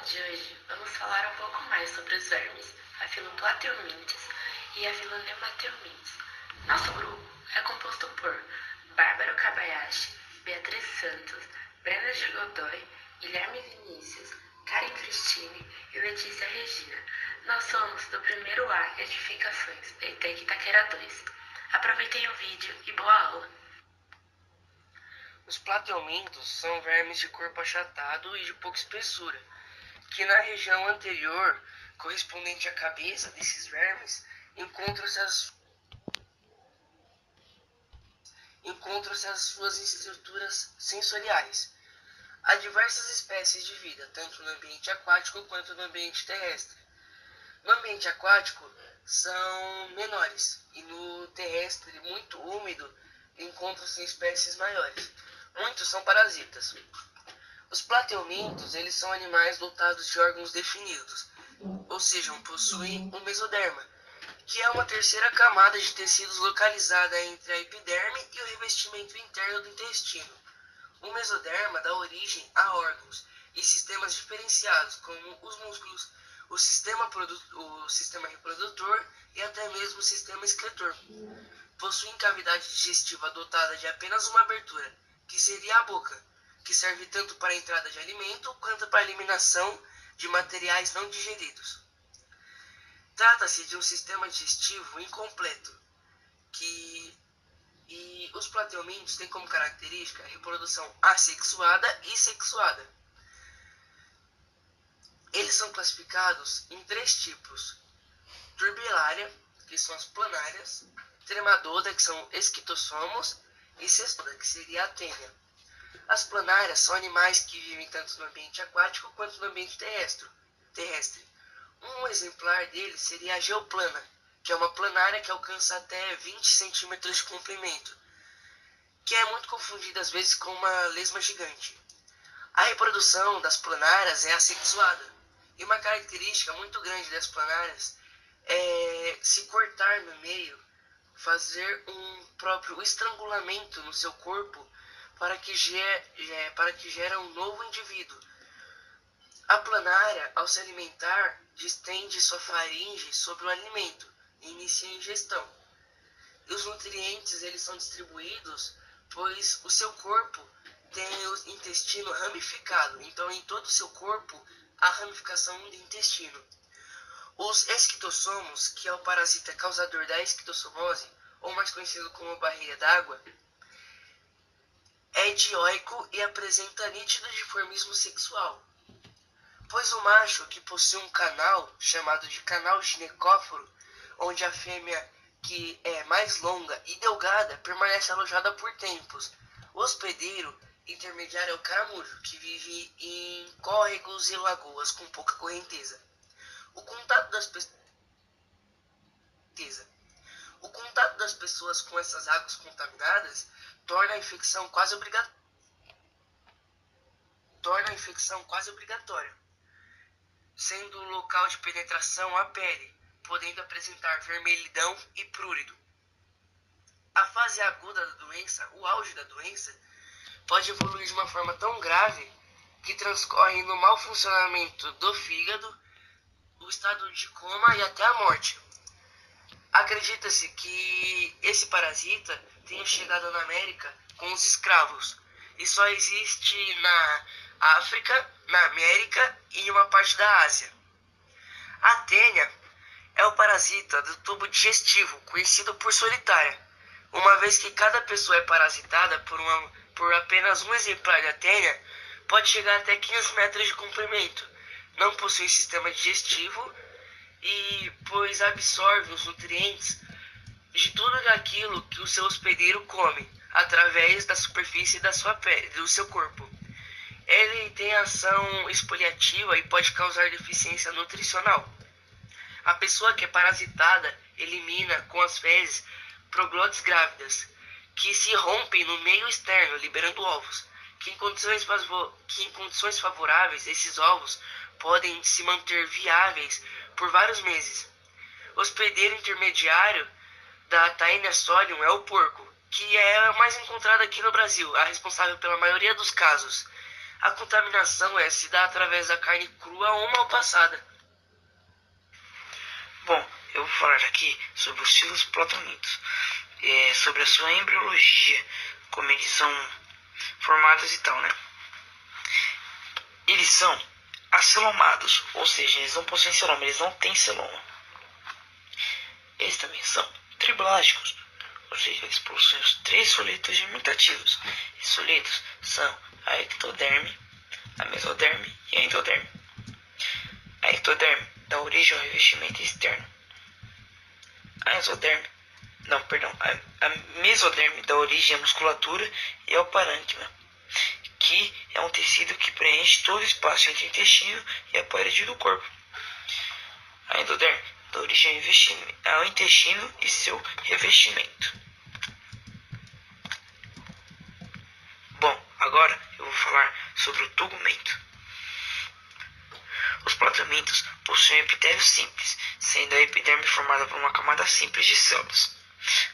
de hoje vamos falar um pouco mais sobre os vermes, a Filoplateominthes e a Filonematelminthes. Nosso grupo é composto por Bárbara Kobayashi, Beatriz Santos, Brenda de Godoy, Guilherme Vinícius, Karen Cristine e Letícia Regina. Nós somos do primeiro A Edificações, da ETEC Itaquera 2. Aproveitem o vídeo e boa aula! Os plateumintos são vermes de corpo achatado e de pouca espessura, que na região anterior, correspondente à cabeça desses vermes, encontram-se as suas estruturas sensoriais. Há diversas espécies de vida, tanto no ambiente aquático quanto no ambiente terrestre. No ambiente aquático são menores e no terrestre, muito úmido, encontram-se espécies maiores. Muitos são parasitas. Os plateumintos, eles são animais dotados de órgãos definidos, ou seja, possuem um mesoderma, que é uma terceira camada de tecidos localizada entre a epiderme e o revestimento interno do intestino. O mesoderma dá origem a órgãos e sistemas diferenciados, como os músculos, o sistema reprodutor e até mesmo o sistema excretor. Possuem cavidade digestiva dotada de apenas uma abertura, que seria a boca, que serve tanto para a entrada de alimento quanto para a eliminação de materiais não digeridos. Trata-se de um sistema digestivo incompleto, e os plateumintos têm como característica a reprodução assexuada e sexuada. Eles são classificados em 3 tipos: turbelária, que são as planárias, tremadoda, que são esquitossomos, e cestoda, que seria a tênia. As planárias são animais que vivem tanto no ambiente aquático quanto no ambiente terrestre. Um exemplar deles seria a geoplana, que é uma planária que alcança até 20 centímetros de comprimento, que é muito confundida às vezes com uma lesma gigante. A reprodução das planárias é assexuada, e uma característica muito grande das planárias é se cortar no meio, fazer um próprio estrangulamento no seu corpo para que gere um novo indivíduo. A planária, ao se alimentar, distende sua faringe sobre o alimento e inicia a ingestão. E os nutrientes eles são distribuídos, pois o seu corpo tem o intestino ramificado, então em todo o seu corpo há ramificação do intestino. Os esquitossomos, que é o parasita causador da esquitossomose, ou mais conhecido como barreira d'água, é dioico e apresenta nítido dimorfismo sexual, pois o macho, que possui um canal chamado de canal ginecóforo, onde a fêmea, que é mais longa e delgada, permanece alojada por tempos. O hospedeiro intermediário é o caramujo, que vive em córregos e lagoas com pouca correnteza. O contato das pessoas com essas águas contaminadas torna a infecção quase obrigatória, sendo o local de penetração a pele, podendo apresentar vermelhidão e prurido. A fase aguda da doença, o auge da doença, pode evoluir de uma forma tão grave que transcorre no mau funcionamento do fígado, o estado de coma e até a morte. Acredita-se que esse parasita tenha chegado na América com os escravos e só existe na África, na América e em uma parte da Ásia. A tênia é o parasita do tubo digestivo, conhecido por solitária, uma vez que cada pessoa é parasitada por apenas um exemplar da tênia, pode chegar até 500 metros de comprimento, não possui sistema digestivo e pois absorve os nutrientes de tudo aquilo que o seu hospedeiro come através da superfície da sua pele, do seu corpo. Ele tem ação exfoliativa e pode causar deficiência nutricional. A pessoa que é parasitada elimina com as fezes proglotes grávidas, que se rompem no meio externo, liberando ovos, que em condições favoráveis esses ovos podem se manter viáveis por vários meses. O hospedeiro intermediário da Taenia solium é o porco, que é a mais encontrada aqui no Brasil, a responsável pela maioria dos casos. A contaminação se dá através da carne crua ou mal passada. Bom, eu vou falar aqui sobre os filosplatomitos, sobre a sua embriologia, como eles são formados e tal, né? Eles são acelomados, ou seja, eles não possuem celoma, eles não têm celoma. Eles também são triblásticos, ou seja, eles possuem os 3 soletos germinativos. Esses soletos são a ectoderme, a mesoderme e a endoderme. A ectoderme dá origem ao revestimento externo. A mesoderme dá origem à musculatura e ao parênquima, que é um tecido que preenche todo o espaço entre o intestino e a parede do corpo. A endoderme dá origem ao intestino e seu revestimento. Bom, agora eu vou falar sobre o tegumento. Os platomintos possuem epitélio simples, sendo a epiderme formada por uma camada simples de células.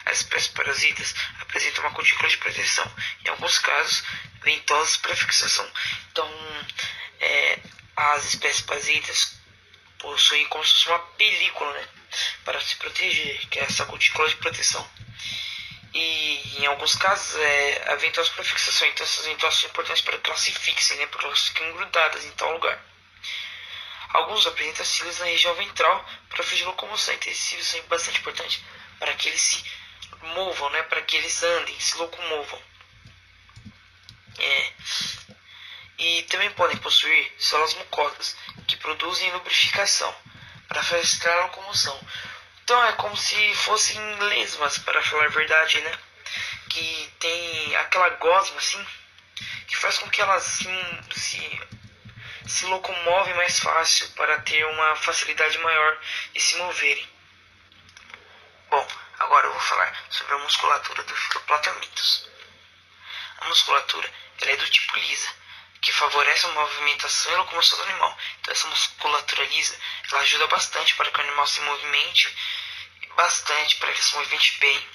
As espécies parasitas apresentam uma cutícula de proteção, em alguns casos ventosas para fixação. Então, as espécies parasitas possuem como se fosse uma película, né, para se proteger, que é essa cutícula de proteção. E em alguns casos a ventosa para fixação. Então essas ventosas são importantes para que elas se fixem, né, porque elas ficam grudadas em tal lugar. Alguns apresentam cílios na região ventral para fugir de locomoção. Então esses cílios são bastante importantes para que eles se movam, né, para que eles andem, se locomovam. E também podem possuir células mucosas que produzem lubrificação para facilitar a locomoção. Então é como se fossem lesmas, para falar a verdade, né? Que tem aquela gosma assim, que faz com que elas se locomovem mais fácil para ter uma facilidade maior de se moverem. Bom, agora eu vou falar sobre a musculatura dos filoplatamitos. A musculatura ela é do tipo lisa, que favorece a movimentação e a locomoção do animal. Então essa musculatura lisa ela ajuda bastante para que o animal se movimente, bastante para que ele se movimente bem.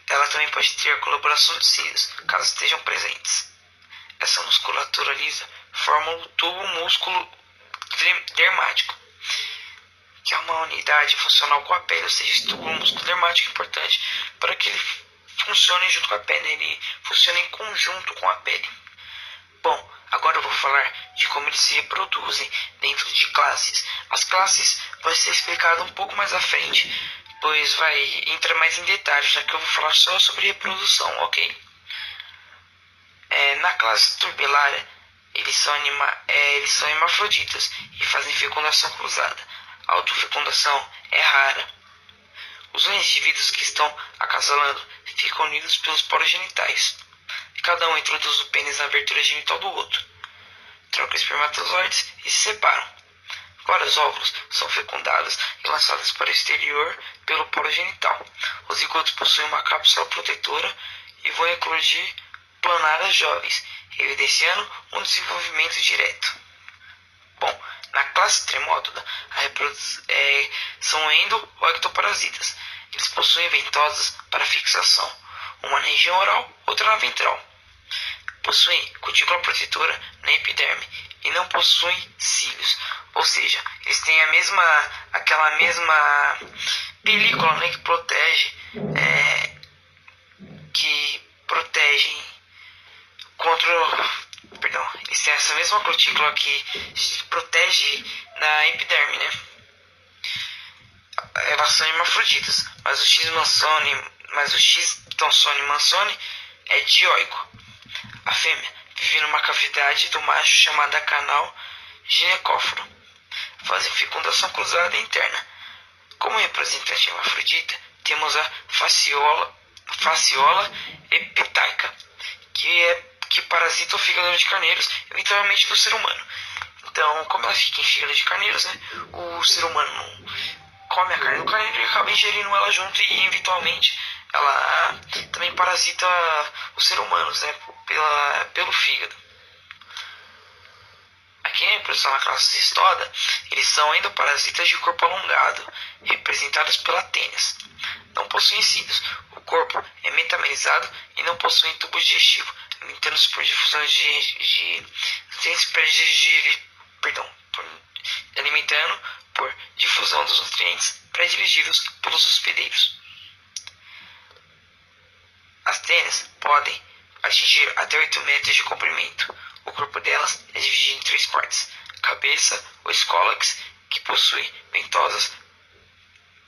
Ela também pode ter a colaboração dos cílios, caso estejam presentes. Essa musculatura lisa forma o tubo músculo dermático, que é uma unidade funcional com a pele, ou seja, esse tubo músculo dermático é importante para que ele funcione junto com a pele, ele funciona em conjunto com a pele. Bom, agora eu vou falar de como eles se reproduzem dentro de classes. As classes vai ser explicado um pouco mais à frente, pois vai entrar mais em detalhes, já que eu vou falar só sobre reprodução, ok? Na classe Turbellaria, eles são hermafroditas e fazem fecundação cruzada. A autofecundação é rara. Os indivíduos que estão acasalando ficam unidos pelos poros genitais. Cada um introduz o pênis na abertura genital do outro. Trocam espermatozoides e se separam. Vários óvulos são fecundados e lançados para o exterior pelo poro genital. Os zigotos possuem uma cápsula protetora e vão eclodir planadas jovens, evidenciando um desenvolvimento direto. Bom, na classe Tremotoda, são endo- ou ectoparasitas. Eles possuem ventosas para fixação, uma na região oral, outra na ventral. Possuem cutícula protetora na epiderme e não possuem cílios, ou seja, eles têm aquela mesma película, né, que protegem eles têm essa mesma cutícula que protege na epiderme, né? Elas são hermafroditas, mas o X. Thomsoni mansoni é dioico. A fêmea vive numa cavidade do macho chamada canal ginecóforo. Fazem fecundação cruzada interna. Como representante hermafrodita, temos a fasciola epitaica, que parasita o fígado de carneiros, eventualmente do ser humano. Então, como ela fica em fígado de carneiros, né, o ser humano não come a carne do carneiro e acaba ingerindo ela junto, e eventualmente ela também parasita os seres humanos, né, pelo fígado. Aqui na reprodução na classe Cistoda, eles são endoparasitas de corpo alongado, representados pela tênis. Não possuem cílios. O corpo é metamerizado e não possuem tubo digestivo, limitando-se por difusão alimentando por difusão dos nutrientes pré-dirigidos pelos hospedeiros. As tênis podem atingir até 8 metros de comprimento. O corpo delas é dividido em 3 partes: cabeça, ou escólax, que possui ventosas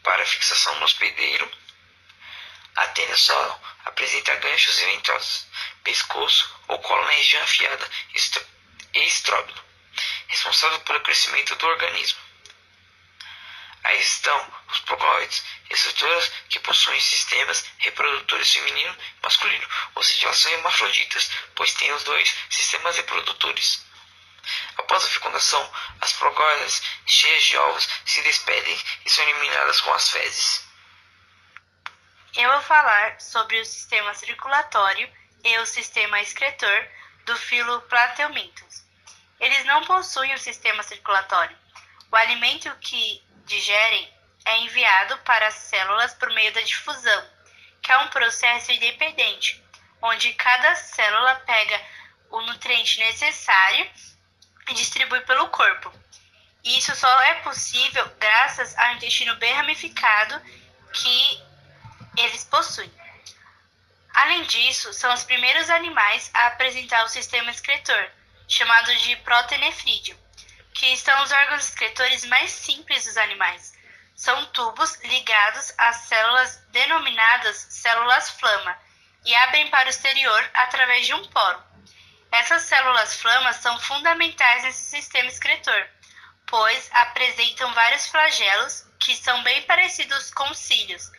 para fixação no hospedeiro. A tênis solo apresenta ganchos e ventosas, pescoço ou colo na região afiada e estróbilo, responsável pelo crescimento do organismo. Aí estão os proglóides, estruturas que possuem sistemas reprodutores feminino e masculino, ou seja, elas são hermafroditas, pois têm os dois sistemas reprodutores. Após a fecundação, as proglóides cheias de ovos se despedem e são eliminadas com as fezes. Eu vou falar sobre o sistema circulatório e o sistema excretor do filo Plateuminthus. Eles não possuem o sistema circulatório. O alimento que digerem é enviado para as células por meio da difusão, que é um processo independente, onde cada célula pega o nutriente necessário e distribui pelo corpo. Isso só é possível graças ao intestino bem ramificado que eles possuem. Além disso, são os primeiros animais a apresentar o sistema excretor, chamado de protenefrídeo, que são os órgãos excretores mais simples dos animais. São tubos ligados às células denominadas células flama e abrem para o exterior através de um poro. Essas células flamas são fundamentais nesse sistema excretor, pois apresentam vários flagelos que são bem parecidos com cílios,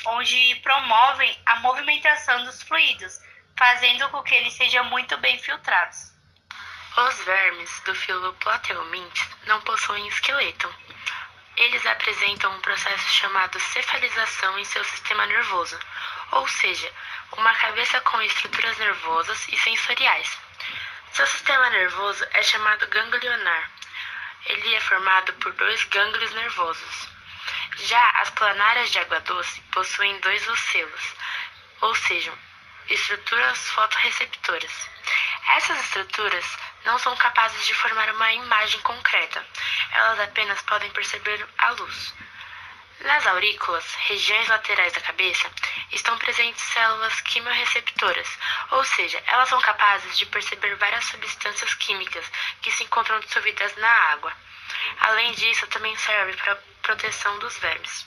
onde promovem a movimentação dos fluidos, fazendo com que eles sejam muito bem filtrados. Os vermes do filo Plateuminthus não possuem esqueleto. Eles apresentam um processo chamado cefalização em seu sistema nervoso, ou seja, uma cabeça com estruturas nervosas e sensoriais. Seu sistema nervoso é chamado ganglionar. Ele é formado por 2 gânglios nervosos. Já as planárias de água doce possuem 2 ocelos, ou seja, estruturas fotorreceptoras. Essas estruturas não são capazes de formar uma imagem concreta, elas apenas podem perceber a luz. Nas aurículas, regiões laterais da cabeça, estão presentes células quimiorreceptoras, ou seja, elas são capazes de perceber várias substâncias químicas que se encontram dissolvidas na água. Além disso, também serve para a proteção dos vermes.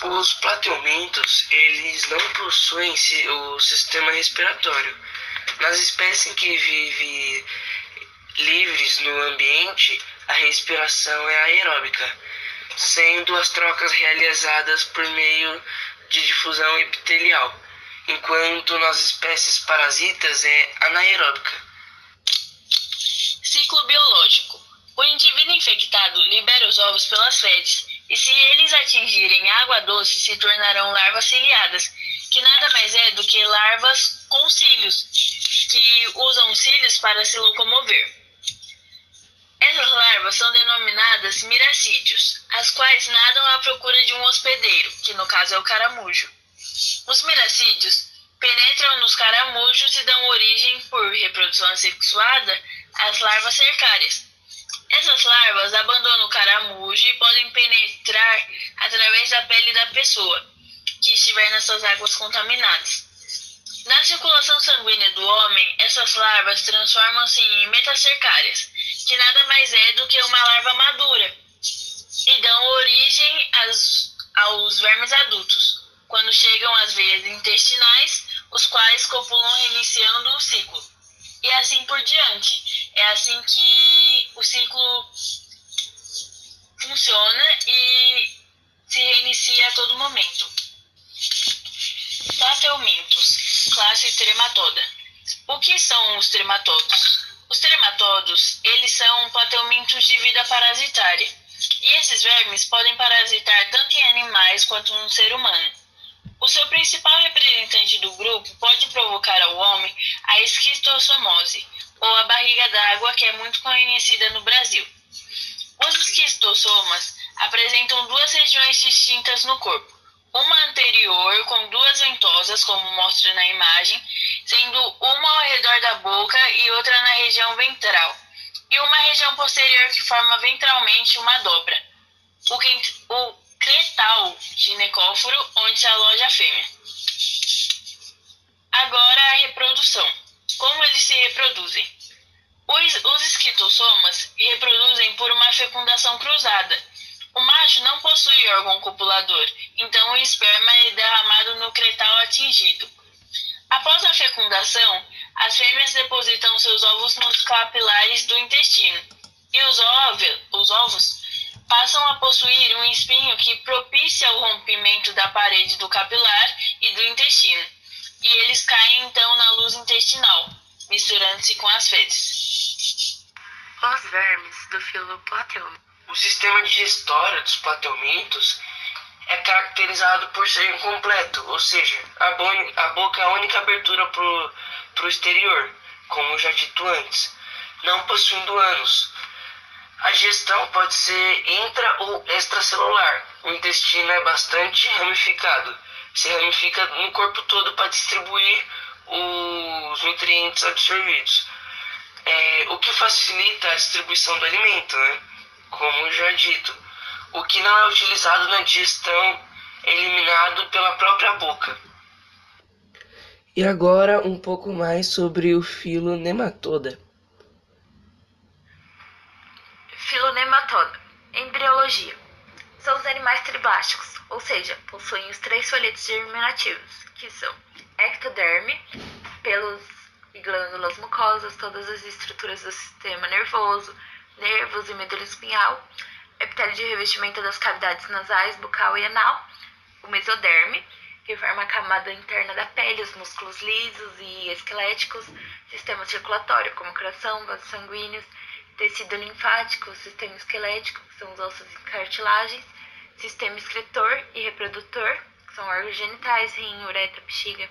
Os plateumintos, eles não possuem o sistema respiratório. Nas espécies que vivem livres no ambiente, a respiração é aeróbica, sendo as trocas realizadas por meio de difusão epitelial, enquanto nas espécies parasitas é anaeróbica. Ciclo biológico. O indivíduo infectado libera os ovos pelas fezes, e se eles atingirem água doce, se tornarão larvas ciliadas, que nada mais é do que larvas com cílios, que usam cílios para se locomover. Essas larvas são denominadas miracídios, as quais nadam à procura de um hospedeiro, que no caso é o caramujo. Os miracídios penetram nos caramujos e dão origem, por reprodução assexuada, às larvas cercárias. Essas larvas abandonam o caramujo e podem penetrar através da pele da pessoa que estiver nessas águas contaminadas. Na circulação sanguínea do homem, essas larvas transformam-se em metacercárias, que nada mais é do que uma larva madura, e dão origem aos vermes adultos, quando chegam às veias intestinais, os quais copulam reiniciando o ciclo. E assim por diante. É assim que o ciclo funciona e se reinicia a todo momento. Plateuminthus, classe Trematoda. O que são os trematodos? Os trematodos, eles são plateuminthus de vida parasitária. E esses vermes podem parasitar tanto em animais quanto no ser humano. O seu principal representante do grupo pode provocar ao homem a esquistossomose, ou a barriga d'água, que é muito conhecida no Brasil. Os esquistossomas apresentam 2 regiões distintas no corpo, uma anterior com duas ventosas, como mostra na imagem, sendo uma ao redor da boca e outra na região ventral, e uma região posterior que forma ventralmente uma dobra, o cretal ginecóforo, onde se aloja a fêmea. Agora a reprodução. Como eles se reproduzem? Os esquitossomas reproduzem por uma fecundação cruzada. O macho não possui órgão copulador, então o esperma é derramado no cretal atingido. Após a fecundação, as fêmeas depositam seus ovos nos capilares do intestino, e os ovos passam a possuir um espinho que propicia o rompimento da parede do capilar e do intestino, e eles caem então na luz intestinal, misturando-se com as fezes. Os vermes do filo Plateumintos. O sistema digestório dos plateumintos é caracterizado por ser incompleto, ou seja, a boca é a única abertura para o exterior, como já dito antes, não possuindo ânus. A digestão pode ser intra ou extracelular. O intestino é bastante ramificado, se ramifica no corpo todo para distribuir os nutrientes absorvidos, o que facilita a distribuição do alimento, né? Como já dito, o que não é utilizado na digestão é eliminado pela própria boca. E agora um pouco mais sobre o filo Nematoda. Filo Nematoda. Embriologia. São os animais triblásticos, ou seja, possuem os 3 folhetos germinativos, que são ectoderme, pelos e glândulas mucosas, todas as estruturas do sistema nervoso, nervos e medula espinhal, epitélio de revestimento das cavidades nasais, bucal e anal, o mesoderme, que forma a camada interna da pele, os músculos lisos e esqueléticos, sistema circulatório, como coração, vasos sanguíneos, tecido linfático, sistema esquelético, que são os ossos e cartilagens, sistema excretor e reprodutor, que são órgãos genitais, rim, uretra, bexiga.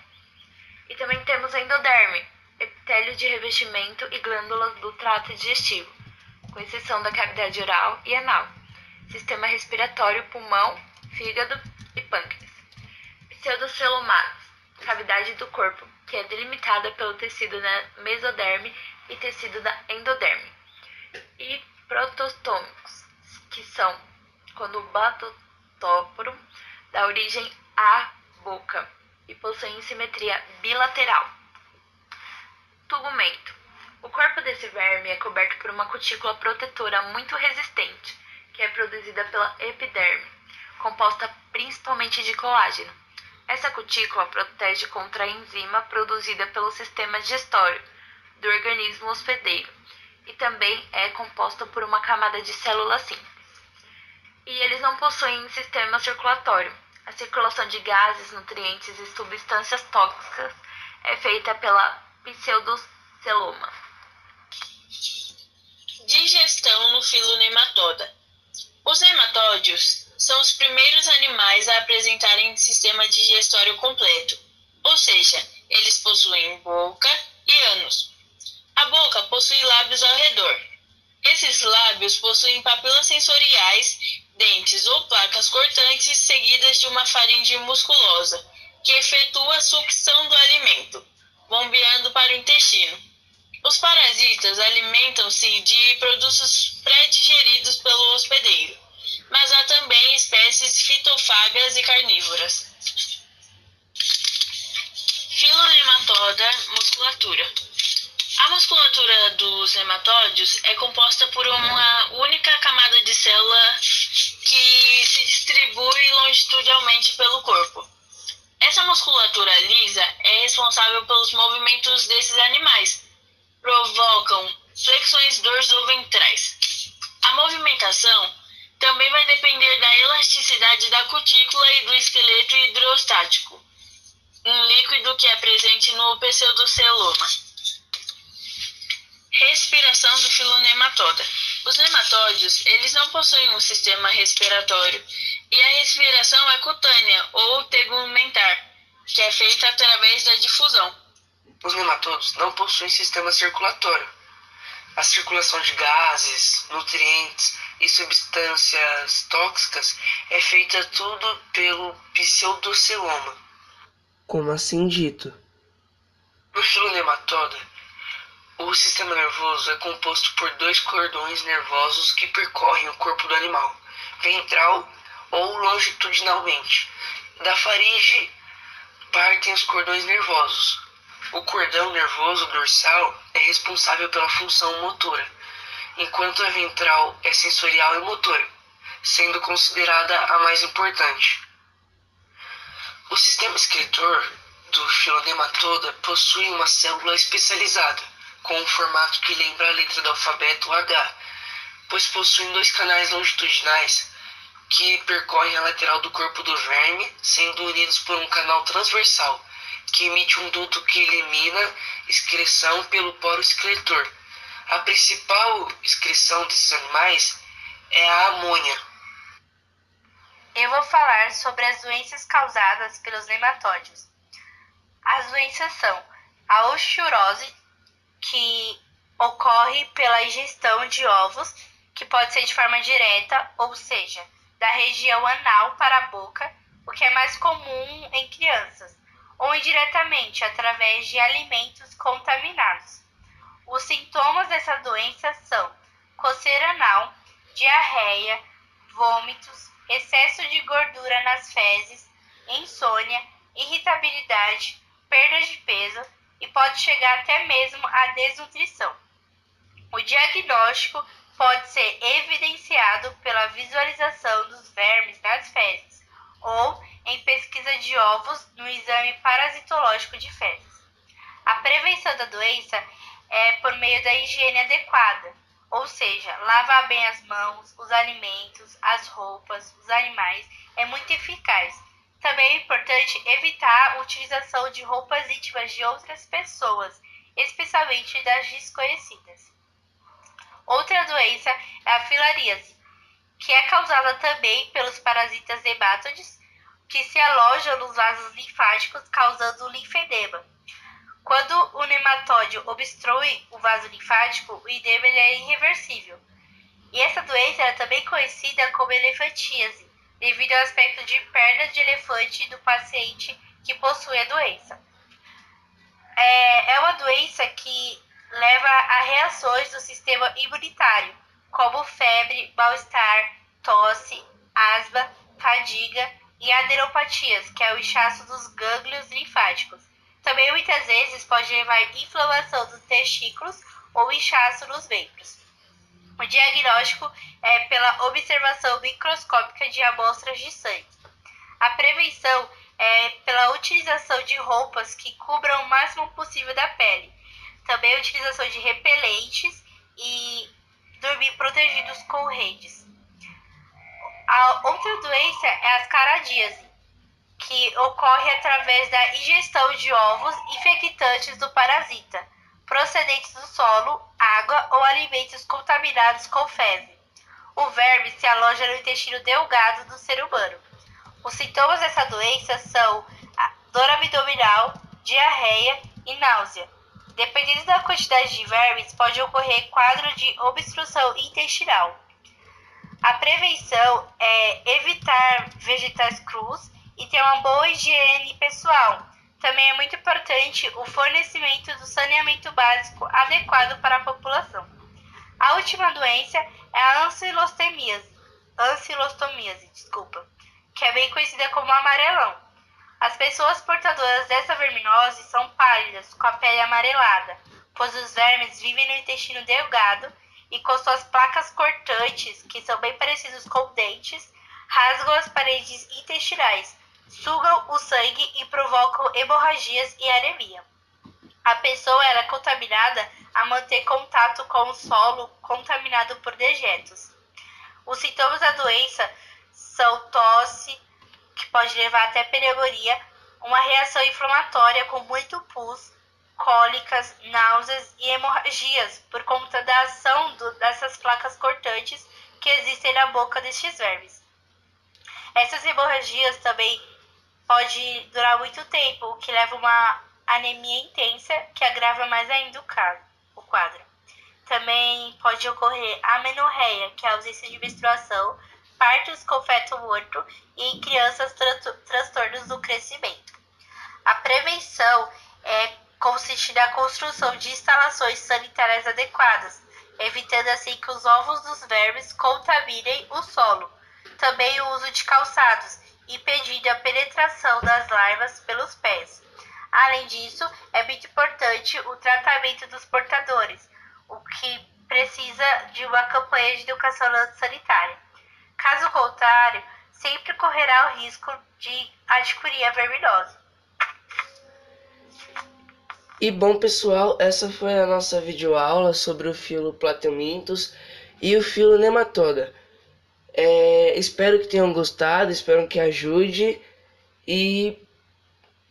E também temos a endoderme, epitélio de revestimento e glândulas do trato digestivo, com exceção da cavidade oral e anal, sistema respiratório, pulmão, fígado e pâncreas. Pseudocelomados, cavidade do corpo, que é delimitada pelo tecido da mesoderme e tecido da endoderme. E protostômicos, que são quando o batotóporo dá origem à boca e possuem simetria bilateral. Tugumento. O corpo desse verme é coberto por uma cutícula protetora muito resistente, que é produzida pela epiderme, composta principalmente de colágeno. Essa cutícula protege contra a enzima produzida pelo sistema digestório do organismo hospedeiro e também é composta por uma camada de células simples. E eles não possuem sistema circulatório. A circulação de gases, nutrientes e substâncias tóxicas é feita pela pseudoceloma. Digestão no filo Nematoda. Os nematódios são os primeiros animais a apresentarem sistema digestório completo, ou seja, eles possuem boca e ânus. A boca possui lábios ao redor. Esses lábios possuem papilas sensoriais, dentes ou placas cortantes seguidas de uma faringe musculosa, que efetua a sucção do alimento, bombeando para o intestino. Os parasitas alimentam-se de produtos pré-digeridos pelo hospedeiro, mas há também espécies fitofágas e carnívoras. Filonematoda, musculatura. A musculatura dos nematódios é composta por uma única camada de célula que se distribui longitudinalmente pelo corpo. Essa musculatura lisa é responsável pelos movimentos desses animais. Provocam flexões dorsoventrais. A movimentação também vai depender da elasticidade da cutícula e do esqueleto hidrostático, um líquido que é presente no pseudoceloma. Respiração do filo Nematoda. Os nematódios, eles não possuem um sistema respiratório e a respiração é cutânea ou tegumentar, que é feita através da difusão. Os nematodos não possuem sistema circulatório. A circulação de gases, nutrientes e substâncias tóxicas é feita tudo pelo pseudoceloma. Como assim dito? No filonematóda, o sistema nervoso é composto por 2 cordões nervosos que percorrem o corpo do animal, ventral ou longitudinalmente. Da faringe partem os cordões nervosos. O cordão nervoso dorsal é responsável pela função motora, enquanto a ventral é sensorial e motora, sendo considerada a mais importante. O sistema excretor do filonematóda possui uma célula especializada, com um formato que lembra a letra do alfabeto H, pois possuem 2 canais longitudinais que percorrem a lateral do corpo do verme, sendo unidos por um canal transversal, que emite um duto que elimina excreção pelo poro excretor. A principal excreção desses animais é a amônia. Eu vou falar sobre as doenças causadas pelos nematóides. As doenças são a osteoporose, que ocorre pela ingestão de ovos, que pode ser de forma direta, ou seja, da região anal para a boca, o que é mais comum em crianças, ou indiretamente, através de alimentos contaminados. Os sintomas dessa doença são coceira anal, diarreia, vômitos, excesso de gordura nas fezes, insônia, irritabilidade, perda de peso e pode chegar até mesmo à desnutrição. O diagnóstico pode ser evidenciado pela visualização dos vermes nas fezes ou em pesquisa de ovos no exame parasitológico de fezes. A prevenção da doença é por meio da higiene adequada, ou seja, lavar bem as mãos, os alimentos, as roupas, os animais, é muito eficaz. Também é importante evitar a utilização de roupas íntimas de outras pessoas, especialmente das desconhecidas. Outra doença é a filaríase, que é causada também pelos parasitas hematóides, que se alojam nos vasos linfáticos, causando linfedema. Quando o nematóide obstrui o vaso linfático, o edema é irreversível. E essa doença é também conhecida como elefantíase, devido ao aspecto de pernas de elefante do paciente que possui a doença. É uma doença que leva a reações do sistema imunitário, como febre, mal-estar, tosse, asma, fadiga e adenopatias, que é o inchaço dos gânglios linfáticos. Também muitas vezes pode levar à inflamação dos testículos ou inchaço nos membros. O diagnóstico é pela observação microscópica de amostras de sangue. A prevenção é pela utilização de roupas que cubram o máximo possível da pele. Também a utilização de repelentes e dormir protegidos com redes. A outra doença é a ascaradíase, que ocorre através da ingestão de ovos infectantes do parasita, procedentes do solo, água ou alimentos contaminados com fezes. O verme se aloja no intestino delgado do ser humano. Os sintomas dessa doença são dor abdominal, diarreia e náusea. Dependendo da quantidade de vermes, pode ocorrer quadro de obstrução intestinal. A prevenção é evitar vegetais crus e ter uma boa higiene pessoal. Também é muito importante o fornecimento do saneamento básico adequado para a população. A última doença é a ancilostomíase, que é bem conhecida como amarelão. As pessoas portadoras dessa verminose são pálidas, com a pele amarelada, pois os vermes vivem no intestino delgado e com suas placas cortantes, que são bem parecidos com dentes, rasgam as paredes intestinais, sugam o sangue e provocam hemorragias e anemia. A pessoa é contaminada a manter contato com o solo contaminado por dejetos. Os sintomas da doença são tosse, que pode levar até pneumonia, uma reação inflamatória com muito pus, cólicas, náuseas e hemorragias por conta da ação dessas placas cortantes que existem na boca destes vermes. Essas hemorragias também podem durar muito tempo, o que leva a uma anemia intensa que agrava mais ainda o quadro. também pode ocorrer amenorreia, que é a ausência de menstruação, partos com feto morto e em crianças transtornos do crescimento. A prevenção consiste na construção de instalações sanitárias adequadas, evitando assim que os ovos dos vermes contaminem o solo. Também o uso de calçados, impedindo a penetração das larvas pelos pés. Além disso, é muito importante o tratamento dos portadores, o que precisa de uma campanha de educação sanitária. Caso contrário, sempre correrá o risco de adquirir a verminose. E bom, pessoal, essa foi a nossa videoaula sobre o filo Plateuminthus e o filo Nematoda. Espero que tenham gostado, espero que ajude e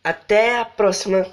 até a próxima.